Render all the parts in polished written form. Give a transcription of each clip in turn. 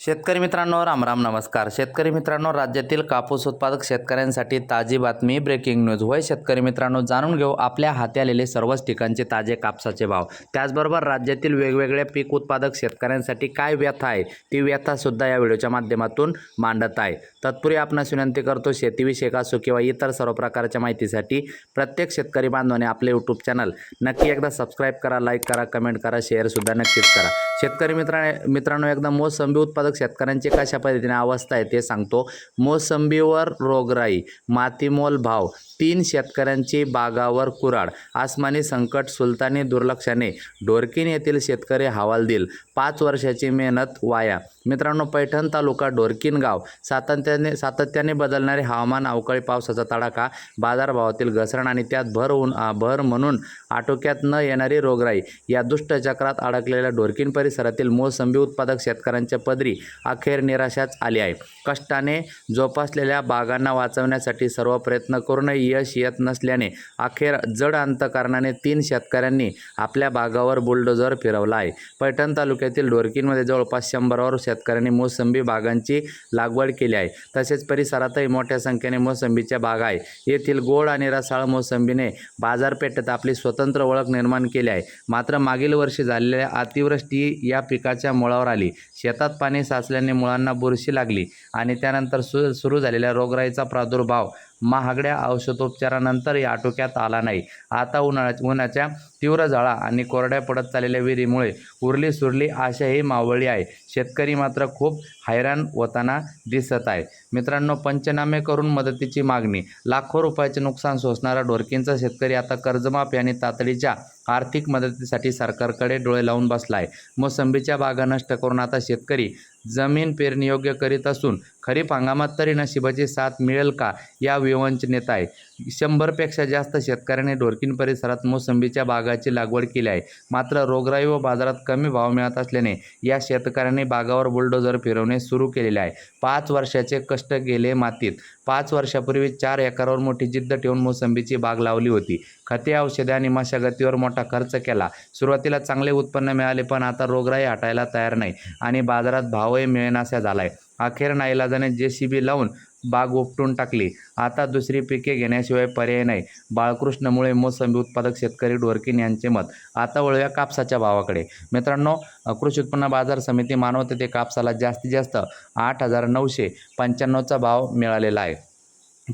शेतकरी मित्रांनो, राम राम, नमस्कार. शेतकरी मित्रांनो, राज्यातील कापूस उत्पादक शेतकऱ्यांसाठी ताजी बातमी, ब्रेकिंग न्यूज. होय शेतकरी मित्रांनो, जाणून घेऊ आपल्या हाती आलेले सर्वच ठिकाणचे ताजे कापसाचे भाव. त्याचबरोबर राज्यातील वेगवेगळ्या पीक उत्पादक शेतकऱ्यांसाठी काय व्यथा आहे, ती व्यथा सुद्धा या व्हिडिओच्या माध्यमातून मांडत आहे. तत्पूर्वी आपणास विनंती करतो, शेतीविषयक असो किंवा इतर सर्व प्रकारच्या माहितीसाठी प्रत्येक शेतकरी बांधवाने आपले यूट्यूब चॅनल नक्की एकदा सबस्क्राईब करा, लाईक करा, कमेंट करा, शेअर सुद्धा नक्कीच करा. शेतकरी मित्रांनो, एकदा मोसंबी उत्पादक शेतकऱ्यांची कशा पद्धतीने अवस्था आहे ते सांगतो. मोसंबीवर रोगराई, मातीमोल भाव, 3 शेतकऱ्यांची बागावर कुऱ्हाड, आसमानी संकट, सुलतानी दुर्लक्षाने ढोरकीन येथील शेतकरी हवालदिल, 5 वर्षाची मेहनत वाया. मित्रांनो, पैठण तालुका ढोरकीन गाव, सातत्याने बदलणारे हवामान, अवकाळी पावसाचा तडाखा, बाजारभावातील घसरण आणि त्यात भर म्हणून आटोक्यात न येणारी रोगराई या दुष्टचक्रात अडकलेल्या ढोरकीन परिसरातील मोसंबी उत्पादक शेतकऱ्यांच्या पदरी अखेर निराशाच आली आहे. कष्टाने जोपासलेल्या बागांना वाचवण्यासाठी सर्व प्रयत्न करूनही यश येत नसल्याने अखेर जड अंतकरणाने 3 शेतकऱ्यांनी आपल्या बागावर बुलडोझर फिरवला आहे. पैठण तालुक्यातील ढोरकीनमध्ये जवळपास 100वर शेतकऱ्यांनी मोसंबी बागांची लागवड केली आहे. तसेच परिसरातही मोठ्या संख्येने मोसंबीच्या बागा आहे. येथील गोड आणि रसाळ मोसंबीने बाजारपेठेत आपली स्वतंत्र ओळख निर्माण केली आहे. मात्र मागील वर्षी झालेल्या अतिवृष्टी या पिकाच्या मुळावर आली. शेतात पाणी साचल्याने मुळांना बुरशी लागली आणि त्यानंतर सुरू झालेल्या रोगराईचा प्रादुर्भाव महागड्या औषधोपचारानंतरही आटोक्यात आला नाही. आता उन्हाच्या तीव्र झळा आणि कोरड्या पडत चाललेल्या विहिरीमुळे उरली सुरली आशाही मावळली आहे. शेतकरी मात्र खूप हैराण होताना दिसत आहे. मित्रांनो, पंचनामे करून मदतीची मागणी. लाखो रुपयाचे नुकसान सोसणारा ढोरकीनचा शेतकरी आता कर्जमाफी आणि तातडीच्या आर्थिक मदतीसाठी सरकारकडे डोळे लावून बसला आहे. मोसंबीच्या बागा नष्ट करून आता शेतकरी जमीन पेरणीयोग्य करीत असून खरीप हंगामात तरी नशिबाची साथ मिळेल का, या विवंचनेत आहे. 100पेक्षा जास्त शेतकऱ्यांनी ढोरकीन परिसरात मोसंबीच्या बागाची लागवड केली आहे. मात्र रोगराई व बाजारात कमी भाव मिळत असल्याने या शेतकऱ्यांनी बागावर बुलडोझर फिरवणे सुरू केलेले आहे. 5 वर्षाचे कष्ट गेले मातीत. 5 वर्षापूर्वी 4 एकरावर मोठी जिद्द ठेवून मोसंबीची बाग लावली होती. खते, औषधे आणि मशागतीवर मोठा खर्च केला. सुरुवातीला चांगले उत्पन्न मिळाले, पण आता रोगराई हटायला तयार नाही आणि बाजारात भावही मिळेनासा झालाय. अखेर नाईलाजाने JCB लावून बाग उपटून टाकली. आता दुसरी पिके घेण्याशिवाय पर्याय नाही. बाळकृष्ण मुळे, मोसंबी उत्पादक शेतकरी, ढोरकीन यांचे मत. आता वळूया कापसाच्या भावाकडे. मित्रांनो, कृषी उत्पन्न बाजार समिती मानवत ते कापसाला जास्तीत जास्त 8,995चा भाव मिळालेला आहे.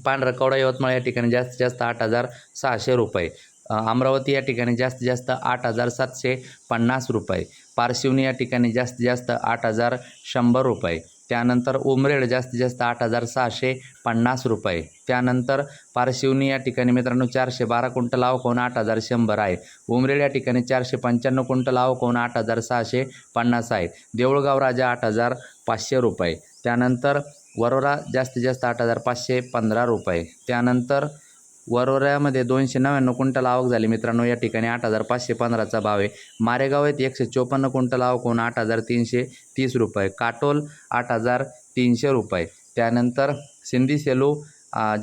पांढरा कवडा यवतमाळ या ठिकाणी जास्तीत जास्त 8,600 रुपये. अमरावती या ठिकाणी जास्तीत जास्त 8,750 रुपये. पारशिवनी या ठिकाणी जास्तीत जास्त 8,100 रुपये. त्यानंतर उमरेड जास्तीत जास्त 8,650 रुपये. त्यानंतर पारशिवनी या ठिकाणी मित्रांनो 412 क्विंटल आवक होऊन 8,100 आहे. उमरेड या ठिकाणी 495 क्विंटल आवक होऊन 8,650 आहे. देऊळगाव राजा 8,500 रुपये. त्यानंतर वरोरा जास्तीत जास्त 8,515 रुपये. त्यानंतर वरोऱ्यामध्ये 299 क्विंटल आवक झाली मित्रांनो, या ठिकाणी 8,515चा भाव आहे. मारेगाव येथे 154 क्विंटल आवक होऊन 8,330 रुपये. काटोल 8,300 रुपये. त्यानंतर सिंधी सेलू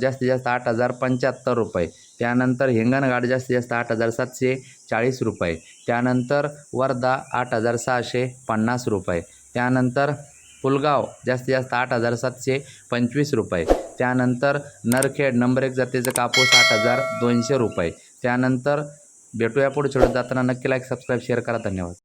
जास्तीत जास्त 8,075 रुपये. त्यानंतर हिंगणघाट जास्तीत जास्त 8,740 रुपये. त्यानंतर वर्धा 8,650 रुपये. त्यानंतर पुलगाव जास्तीत जास्त 8,725 रुपये. त्यानंतर नरखेड नंबर 1 जातीचा कापूस 8,200 रुपये. त्यानंतर भेटूया पुढे. जाताना नक्की लाईक, सबस्क्राईब, शेअर करा. धन्यवाद.